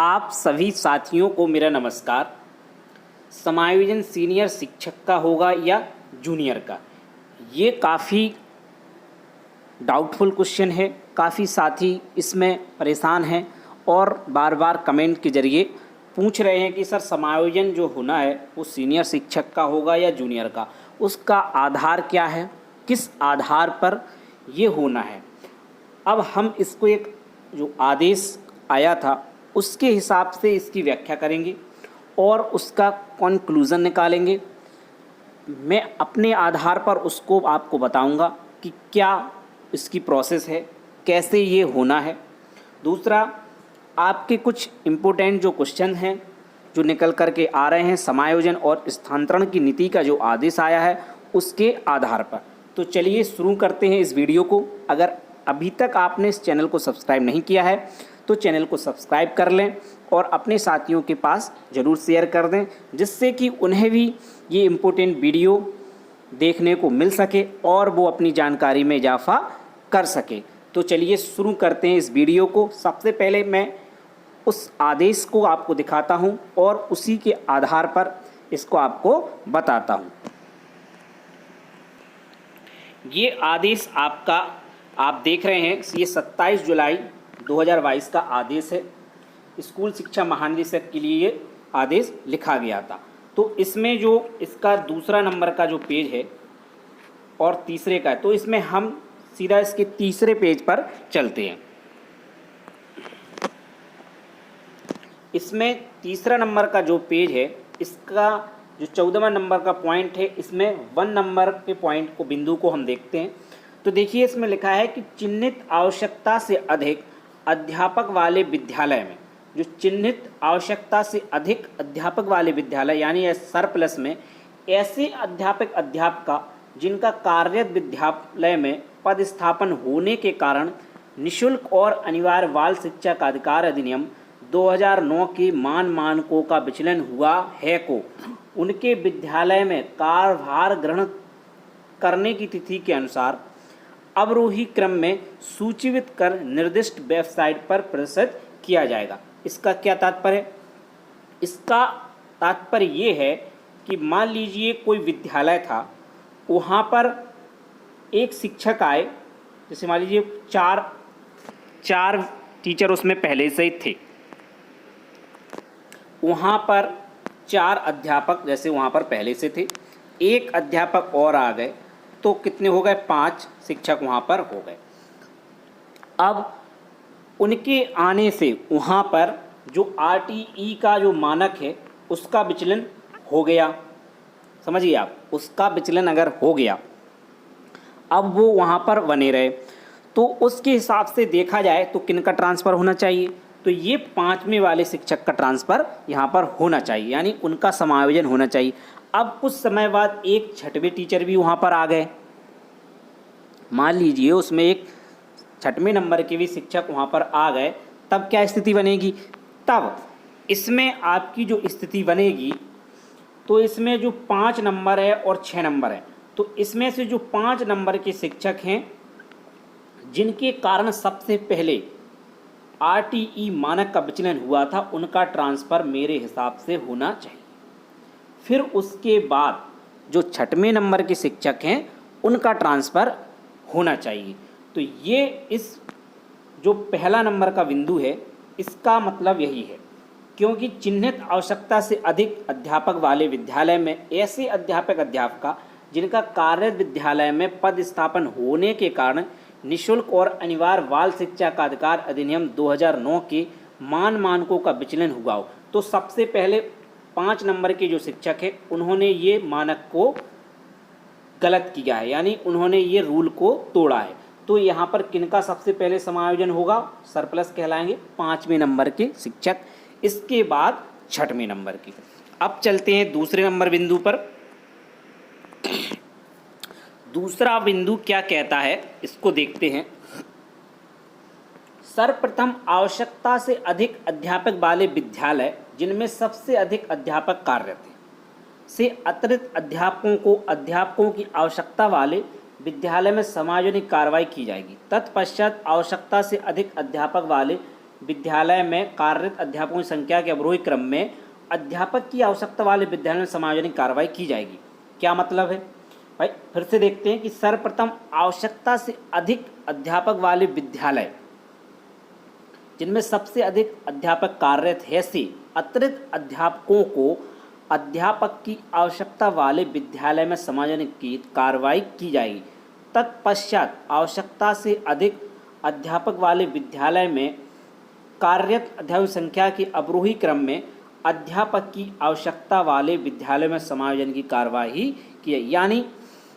आप सभी साथियों को मेरा नमस्कार। समायोजन सीनियर शिक्षक का होगा या जूनियर का, ये काफ़ी डाउटफुल क्वेश्चन है। काफ़ी साथी इसमें परेशान हैं और बार बार कमेंट के ज़रिए पूछ रहे हैं कि सर समायोजन जो होना है वो सीनियर शिक्षक का होगा या जूनियर का, उसका आधार क्या है, किस आधार पर ये होना है। अब हम इसको एक जो आदेश आया था उसके हिसाब से इसकी व्याख्या करेंगे और उसका कंक्लूज़न निकालेंगे। मैं अपने आधार पर उसको आपको बताऊंगा कि क्या इसकी प्रोसेस है, कैसे ये होना है। दूसरा, आपके कुछ इम्पोर्टेंट जो क्वेश्चन हैं जो निकल कर के आ रहे हैं समायोजन और स्थानांतरण की नीति का जो आदेश आया है उसके आधार पर। तो चलिए शुरू करते हैं इस वीडियो को। अगर अभी तक आपने इस चैनल को सब्सक्राइब नहीं किया है तो चैनल को सब्सक्राइब कर लें और अपने साथियों के पास ज़रूर शेयर कर दें, जिससे कि उन्हें भी ये इम्पोर्टेंट वीडियो देखने को मिल सके और वो अपनी जानकारी में इजाफा कर सके। तो चलिए शुरू करते हैं इस वीडियो को। सबसे पहले मैं उस आदेश को आपको दिखाता हूं और उसी के आधार पर इसको आपको बताता हूं। ये आदेश आपका आप देख रहे हैं, ये 27 जुलाई 2022 का आदेश है। स्कूल शिक्षा महानिदेशक के लिए ये आदेश लिखा गया था। तो इसमें जो इसका दूसरा नंबर का जो पेज है और तीसरे का है, तो इसमें हम सीधा इसके तीसरे पेज पर चलते हैं। इसमें तीसरा नंबर का जो पेज है, इसका जो 14वां नंबर का पॉइंट है, इसमें 1 नंबर के पॉइंट को, बिंदु को हम देखते हैं। तो देखिए इसमें लिखा है कि चिन्हित आवश्यकता से अधिक अध्यापक वाले विद्यालय में, जो चिन्हित आवश्यकता से अधिक अध्यापक वाले विद्यालय यानी सरप्लस में, ऐसे अध्यापका जिनका कार्यरत विद्यालय में पदस्थापन होने के कारण निःशुल्क और अनिवार्य बाल शिक्षा का अधिकार अधिनियम 2009 के मानकों का विचलन हुआ है को उनके विद्यालय में कार्यभार ग्रहण करने की तिथि के अनुसार अवरोही क्रम में सूचीकृत कर निर्दिष्ट वेबसाइट पर प्रदर्शित किया जाएगा। इसका क्या तात्पर्य है? इसका तात्पर्य ये है कि मान लीजिए कोई विद्यालय था, वहाँ पर एक शिक्षक आए, जैसे मान लीजिए चार टीचर उसमें पहले से ही थे, वहाँ पर 4 अध्यापक जैसे वहाँ पर पहले से थे, एक अध्यापक और आ गए, तो कितने हो गए? 5 शिक्षक वहाँ पर हो गए। अब उनके आने से वहाँ पर जो RTE का जो मानक है उसका विचलन हो गया। समझिए आप, उसका विचलन अगर हो गया, अब वो वहाँ पर बने रहे, तो उसके हिसाब से देखा जाए तो किनका ट्रांसफ़र होना चाहिए? तो ये 5वें वाले शिक्षक का ट्रांसफ़र यहाँ पर होना चाहिए, यानी उनका समायोजन होना चाहिए। अब कुछ समय बाद एक 6वें टीचर भी वहाँ पर आ गए। मान लीजिए उसमें एक 6वें नंबर के भी शिक्षक वहाँ पर आ गए, तब क्या स्थिति बनेगी? तब इसमें आपकी जो स्थिति बनेगी, तो इसमें जो 5 नंबर है और 6 नंबर है, तो इसमें से जो 5 नंबर के शिक्षक हैं जिनके कारण सबसे पहले RTE मानक का विचलन हुआ था, उनका ट्रांसफ़र मेरे हिसाब से होना चाहिए। फिर उसके बाद जो 6वें नंबर के शिक्षक हैं उनका ट्रांसफ़र होना चाहिए। तो ये इस जो पहला नंबर का बिंदु है, इसका मतलब यही है, क्योंकि चिन्हित आवश्यकता से अधिक अध्यापक वाले विद्यालय में ऐसे अध्यापका जिनका कार्यरत विद्यालय में पदस्थापन होने के कारण निःशुल्क और अनिवार्य बाल शिक्षा का अधिकार अधिनियम 2009 के मानकों का विचलन हुआ हो। तो सबसे पहले 5 नंबर के जो शिक्षक हैं उन्होंने ये मानक को गलत किया है, यानी उन्होंने ये रूल को तोड़ा है। तो यहाँ पर किनका सबसे पहले समायोजन होगा? सरप्लस कहलाएंगे 5वें नंबर के शिक्षक, इसके बाद 6वें नंबर की। अब चलते हैं दूसरे नंबर बिंदु पर। दूसरा बिंदु क्या कहता है, इसको देखते हैं। सर्वप्रथम आवश्यकता से अधिक अध्यापक वाले विद्यालय जिनमें सबसे अधिक अध्यापक कार्यरत हैं से अतिरिक्त अध्यापकों की आवश्यकता वाले विद्यालय में समायोजन कार्रवाई की जाएगी। तत्पश्चात आवश्यकता से अधिक अध्यापक वाले विद्यालय में कार्यरत अध्यापकों की संख्या के अवरोही क्रम में अध्यापक की आवश्यकता वाले विद्यालय में समायोजन कार्रवाई की जाएगी। क्या मतलब है भाई, फिर से देखते हैं कि सर्वप्रथम आवश्यकता से अधिक अध्यापक वाले विद्यालय जिनमें सबसे अधिक अध्यापक कार्यरत है से अतिरिक्त अध्यापकों को अध्यापक की आवश्यकता वाले विद्यालय में समायोजन की कार्रवाई की जाएगी। तत्पश्चात आवश्यकता से अधिक अध्यापक वाले विद्यालय में कार्यरत अध्यापक संख्या के अवरोही क्रम में अध्यापक की आवश्यकता वाले विद्यालय में समायोजन की कार्रवाई की है। यानी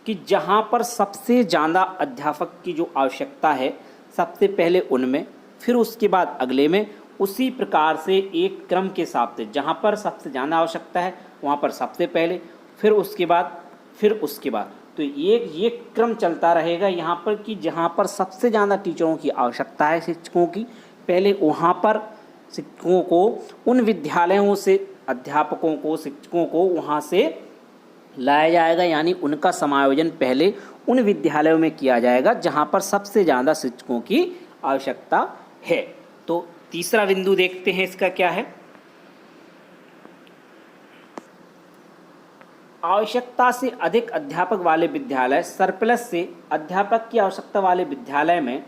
कि जहाँ पर सबसे ज़्यादा अध्यापक की जो आवश्यकता है सबसे पहले उनमें, फिर उसके बाद अगले में, उसी प्रकार से एक क्रम के हिसाब से जहाँ पर सबसे ज़्यादा आवश्यकता है वहाँ पर सबसे पहले, फिर उसके बाद, फिर उसके बाद, तो ये क्रम चलता रहेगा यहाँ पर कि जहाँ पर सबसे ज़्यादा टीचरों की आवश्यकता है, शिक्षकों की, पहले वहाँ पर शिक्षकों को, उन विद्यालयों से अध्यापकों को, शिक्षकों को वहाँ से लाया जाएगा। यानी उनका समायोजन पहले उन विद्यालयों में किया जाएगा जहाँ पर सबसे ज़्यादा शिक्षकों की आवश्यकता है। तो तीसरा बिंदु देखते हैं इसका क्या है। आवश्यकता से अधिक अध्यापक वाले विद्यालय सरप्लस से अध्यापक की आवश्यकता वाले विद्यालय में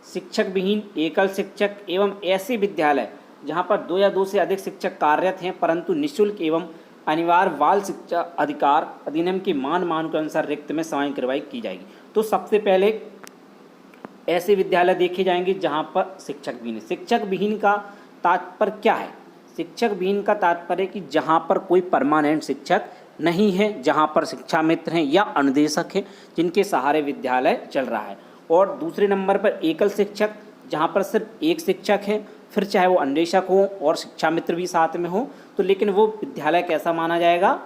शिक्षक विहीन एकल शिक्षक एवं ऐसे विद्यालय जहाँ पर 2 या 2 से अधिक शिक्षक कार्यरत हैं परंतु निःशुल्क एवं अनिवार्य बाल शिक्षा अधिकार अधिनियम के मानकों के अनुसार रिक्त में समायोजन कार्रवाई की जाएगी। तो सबसे पहले ऐसे विद्यालय देखे जाएंगे जहाँ पर शिक्षक विहीन है। शिक्षक विहीन का तात्पर्य क्या है? शिक्षक विहीन का तात्पर्य कि जहाँ पर कोई परमानेंट शिक्षक नहीं है, जहाँ पर शिक्षा मित्र हैं या अनुदेशक हैं जिनके सहारे विद्यालय चल रहा है। और दूसरे नंबर पर एकल शिक्षक, जहाँ पर सिर्फ एक शिक्षक है, फिर चाहे वो अनुदेशक हो और शिक्षा मित्र भी साथ में हो, तो लेकिन वो विद्यालय कैसा माना जाएगा?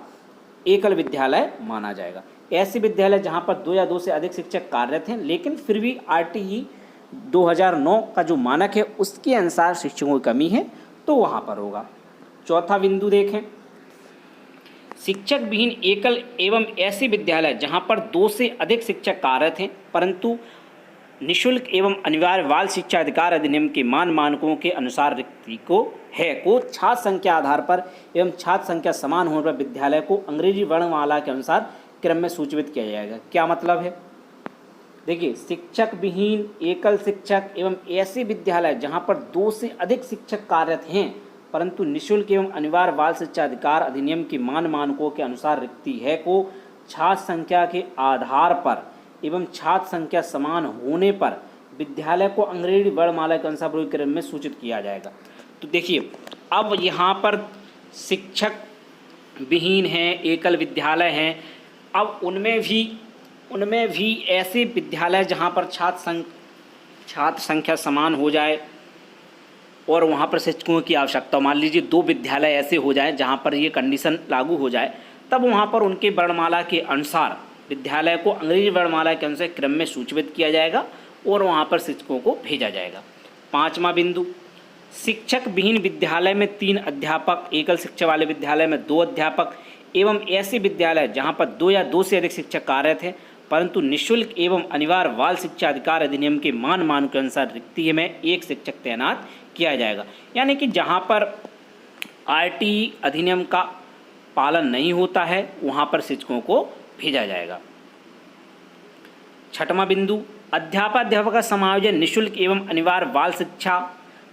एकल विद्यालय माना जाएगा। ऐसे विद्यालय जहाँ पर 2 या 2 से अधिक शिक्षक कार्यरत हैं लेकिन फिर भी RTE 2009 का जो मानक है उसके अनुसार शिक्षकों की कमी है तो वहाँ पर होगा। चौथा बिंदु देखें, शिक्षक विहीन एकल एवं ऐसे विद्यालय जहाँ पर 2 से अधिक शिक्षक कार्यरत हैं परंतु निःशुल्क एवं अनिवार्य बाल शिक्षा अधिकार अधिनियम के मानकों के अनुसार रिक्ति को छात्र संख्या आधार पर एवं छात्र संख्या समान होने पर विद्यालय को अंग्रेजी वर्णमाला के अनुसार क्रम में सूचीबद्ध किया जाएगा। क्या मतलब है? देखिए, शिक्षक विहीन एकल शिक्षक एवं ऐसे विद्यालय जहाँ पर 2 से अधिक शिक्षक कार्यरत हैं परंतु निःशुल्क एवं अनिवार्य बाल शिक्षा अधिकार अधिनियम के मानकों के अनुसार रिक्ति है को छात्र संख्या के आधार पर एवं छात्र संख्या समान होने पर विद्यालय को अंग्रेजी वर्णमाला के अनुसार क्रम में सूचित किया जाएगा। तो देखिए, अब यहाँ पर शिक्षक विहीन हैं, एकल विद्यालय हैं, अब उनमें भी ऐसे विद्यालय जहाँ पर छात्र संख्या समान हो जाए और वहाँ पर शिक्षकों की आवश्यकता, मान लीजिए 2 विद्यालय ऐसे हो जाए जहाँ पर ये कंडीशन लागू हो जाए, तब वहाँ पर उनके वर्णमाला के अनुसार विद्यालय को अंग्रेजी वर्णमाला के अनुसार क्रम में सूचीबद्ध किया जाएगा और वहाँ पर शिक्षकों को भेजा जाएगा। 5वां बिंदु, शिक्षक विहीन विद्यालय में 3 अध्यापक, एकल शिक्षा वाले विद्यालय में 2 अध्यापक एवं ऐसे विद्यालय जहाँ पर 2 या 2 से अधिक शिक्षक कार्यरत हैं परंतु निःशुल्क एवं अनिवार्य बाल शिक्षा अधिकार अधिनियम के मानकों के अनुसार रिक्ति में 1 शिक्षक तैनात किया जाएगा। यानी कि जहाँ पर RTE अधिनियम का पालन नहीं होता है वहाँ पर शिक्षकों को भेजा जाएगा। 6वां बिंदु, अध्यापक का समायोजन निःशुल्क एवं अनिवार्य बाल शिक्षा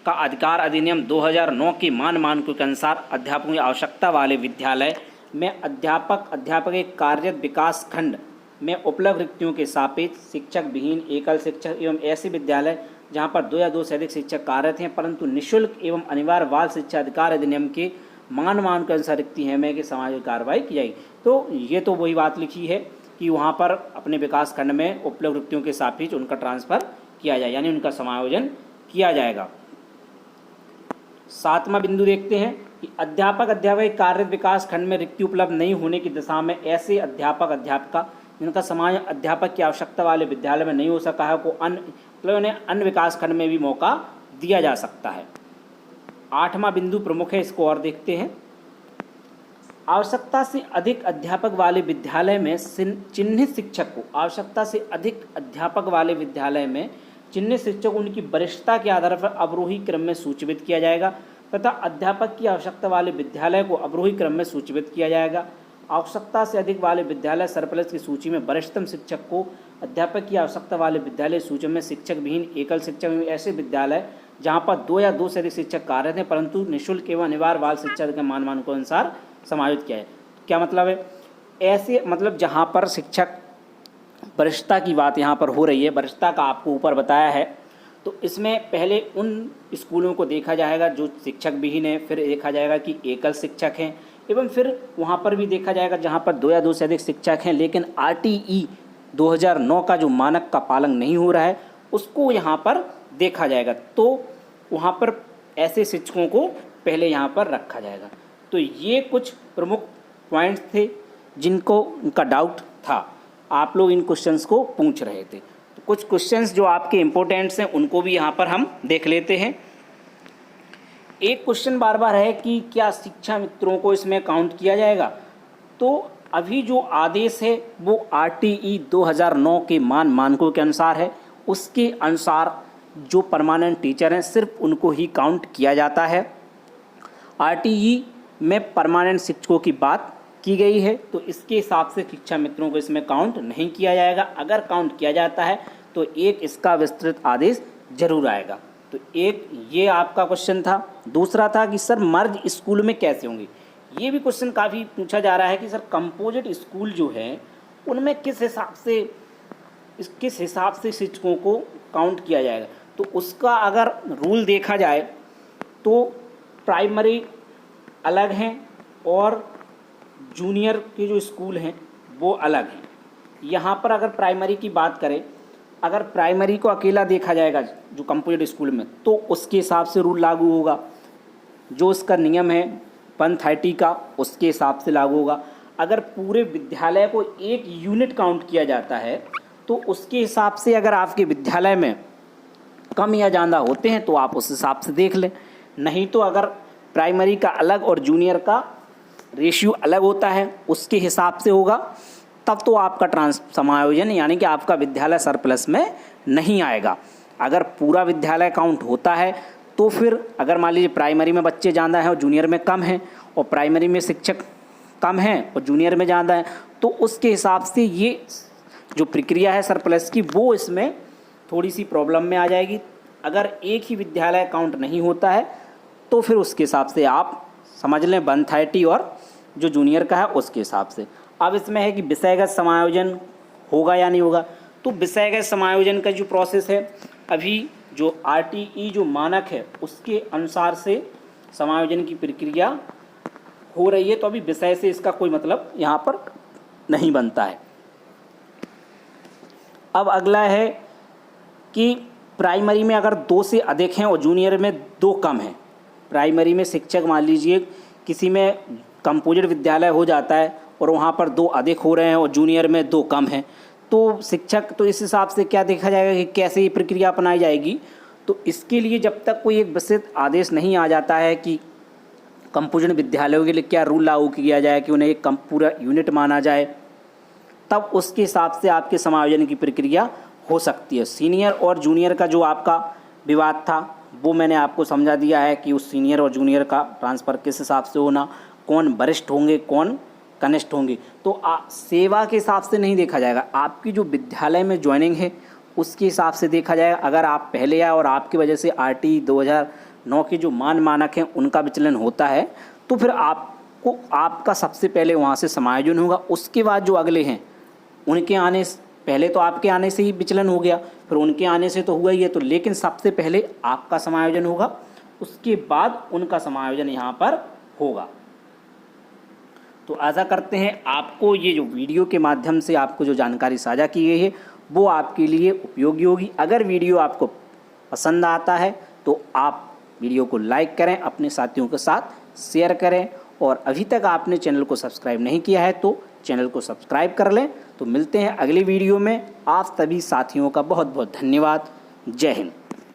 का अधिकार अधिनियम 2009 के मानकों के अनुसार अध्यापकों की आवश्यकता वाले विद्यालय में अध्यापक के कार्यरत विकास खंड में उपलब्ध रिक्तियों के सापेक्ष शिक्षक विहीन एकल शिक्षक एवं ऐसे विद्यालय जहाँ पर 2 या 2 से अधिक शिक्षक कार्यरत हैं परंतु निःशुल्क एवं अनिवार्य बाल शिक्षा अधिकार अधिनियम के मानकों के अनुसार रिक्ति है में कि समायोजन कार्रवाई की जाएगी। तो ये तो वही बात लिखी है कि वहाँ पर अपने विकास खंड में उपलब्ध रिक्तियों के सापेक्ष उनका ट्रांसफ़र किया जाए, यानी उनका समायोजन किया जाएगा। 7वां बिंदु देखते हैं कि अध्यापक कार्यरत विकास खंड में रिक्ति उपलब्ध नहीं होने की दशा में ऐसे अध्यापिका जिनका समायोजन अध्यापक की आवश्यकता वाले विद्यालय में नहीं हो सका है को अन्य विकास खंड में भी मौका दिया जा सकता है। 8वां बिंदु प्रमुख है, इसको और देखते हैं। आवश्यकता से अधिक अध्यापक वाले विद्यालय में चिन्हित शिक्षक को आवश्यकता से अधिक अध्यापक वाले विद्यालय में चिन्हित शिक्षक उनकी वरिष्ठता के आधार पर अवरोही क्रम में सूचीबद्ध किया जाएगा तथा अध्यापक की आवश्यकता वाले विद्यालय को अवरोही क्रम में सूचीबद्ध किया जाएगा। आवश्यकता से अधिक वाले विद्यालय सरप्लस की सूची में वरिष्ठतम शिक्षक को, अध्यापक की आवश्यकता वाले विद्यालय सूची में शिक्षक विहीन एकल शिक्षक में ऐसे विद्यालय जहाँ पर 2 या 2 से अधिक शिक्षक कार्यरत हैं परंतु निःशुल्क एवं अनिवार्य बाल शिक्षा के मानकों के अनुसार समायोजित किया है। क्या मतलब है? ऐसे मतलब जहाँ पर शिक्षक वरिष्ठता की बात यहाँ पर हो रही है, वरिष्ठता का आपको ऊपर बताया है, तो इसमें पहले उन स्कूलों को देखा जाएगा जो शिक्षक विहीन है, फिर देखा जाएगा कि एकल शिक्षक हैं, एवं फिर वहाँ पर भी देखा जाएगा जहाँ पर 2 या 2 से अधिक शिक्षक हैं लेकिन RTE 2009 का जो मानक का पालन नहीं हो रहा है उसको यहाँ पर देखा जाएगा। तो वहाँ पर ऐसे शिक्षकों को पहले यहाँ पर रखा जाएगा। तो ये कुछ प्रमुख पॉइंट्स थे जिनको उनका डाउट था, आप लोग इन क्वेश्चंस को पूछ रहे थे। तो कुछ क्वेश्चंस जो आपके इम्पोर्टेंट्स हैं उनको भी यहाँ पर हम देख लेते हैं। एक क्वेश्चन बार बार है कि क्या शिक्षा मित्रों को इसमें काउंट किया जाएगा? तो अभी जो आदेश है वो RTE 2009 के मानकों के अनुसार है, उसके अनुसार जो परमानेंट टीचर हैं सिर्फ उनको ही काउंट किया जाता है। RTE में परमानेंट शिक्षकों की बात की गई है तो इसके हिसाब से शिक्षा मित्रों को इसमें काउंट नहीं किया जाएगा। अगर काउंट किया जाता है तो एक इसका विस्तृत आदेश जरूर आएगा। तो एक ये आपका क्वेश्चन था। दूसरा था कि सर मर्ज स्कूल में कैसे होंगे? ये भी क्वेश्चन काफ़ी पूछा जा रहा है कि सर कंपोजिट स्कूल जो है उनमें किस हिसाब से शिक्षकों को काउंट किया जाएगा। तो उसका अगर रूल देखा जाए तो प्राइमरी अलग हैं और जूनियर के जो स्कूल हैं वो अलग हैं। यहाँ पर अगर प्राइमरी की बात करें, अगर प्राइमरी को अकेला देखा जाएगा जो कंपोजिट स्कूल में तो उसके हिसाब से रूल लागू होगा। जो उसका नियम है 130 का उसके हिसाब से लागू होगा। अगर पूरे विद्यालय को एक यूनिट काउंट किया जाता है तो उसके हिसाब से अगर आपके विद्यालय में कम या ज़्यादा होते हैं तो आप उस हिसाब से देख लें। नहीं तो अगर प्राइमरी का अलग और जूनियर का रेशियो अलग होता है उसके हिसाब से होगा तब तो आपका समायोजन यानी कि आपका विद्यालय सरप्लस में नहीं आएगा। अगर पूरा विद्यालय काउंट होता है तो फिर अगर मान लीजिए प्राइमरी में बच्चे ज़्यादा हैं और जूनियर में कम हैं और प्राइमरी में शिक्षक कम हैं और जूनियर में ज़्यादा है तो उसके हिसाब से ये जो प्रक्रिया है सरप्लस की वो इसमें थोड़ी सी प्रॉब्लम में आ जाएगी। अगर एक ही विद्यालय काउंट नहीं होता है तो फिर उसके हिसाब से आप समझ लें 130 और जो जूनियर का है उसके हिसाब से। अब इसमें है कि विषयगत समायोजन होगा या नहीं होगा। तो विषयगत समायोजन का जो प्रोसेस है अभी जो RTE जो मानक है उसके अनुसार से समायोजन की प्रक्रिया हो रही है। तो अभी विषय से इसका कोई मतलब यहाँ पर नहीं बनता है। अब अगला है कि प्राइमरी में अगर 2 से अधिक हैं और जूनियर में 2 कम हैं। प्राइमरी में शिक्षक मान लीजिए किसी में कंपोजिट विद्यालय हो जाता है और वहाँ पर 2 अधिक हो रहे हैं और जूनियर में 2 कम हैं तो शिक्षक तो इस हिसाब से क्या देखा जाएगा कि कैसे ये प्रक्रिया अपनाई जाएगी। तो इसके लिए जब तक कोई एक विस्तृत आदेश नहीं आ जाता है कि कंपोजिट विद्यालयों के लिए क्या रूल लागू किया जाए कि उन्हें एक पूरा यूनिट माना जाए तब उसके हिसाब से आपके समायोजन की प्रक्रिया हो सकती है। सीनियर और जूनियर का जो आपका विवाद था वो मैंने आपको समझा दिया है कि उस सीनियर और जूनियर का ट्रांसफ़र किस हिसाब से होना, कौन वरिष्ठ होंगे कौन कनिष्ठ होंगे। तो सेवा के हिसाब से नहीं देखा जाएगा, आपकी जो विद्यालय में ज्वाइनिंग है उसके हिसाब से देखा जाएगा। अगर आप पहले आए और आपकी वजह से RTE 2009 के जो मानक हैं उनका विचलन होता है तो फिर आपको आपका सबसे पहले वहाँ से समायोजन होगा। उसके बाद जो अगले हैं उनके आने पहले तो आपके आने से ही विचलन हो गया, फिर उनके आने से तो हुआ ही है तो लेकिन सबसे पहले आपका समायोजन होगा, उसके बाद उनका समायोजन यहाँ पर होगा। तो आशा करते हैं आपको ये जो वीडियो के माध्यम से आपको जो जानकारी साझा की गई है वो आपके लिए उपयोगी होगी। अगर वीडियो आपको पसंद आता है तो आप वीडियो को लाइक करें, अपने साथियों के साथ शेयर करें और अभी तक आपने चैनल को सब्सक्राइब नहीं किया है तो चैनल को सब्सक्राइब कर लें। तो मिलते हैं अगली वीडियो में। आप सभी साथियों का बहुत बहुत धन्यवाद। जय हिंद।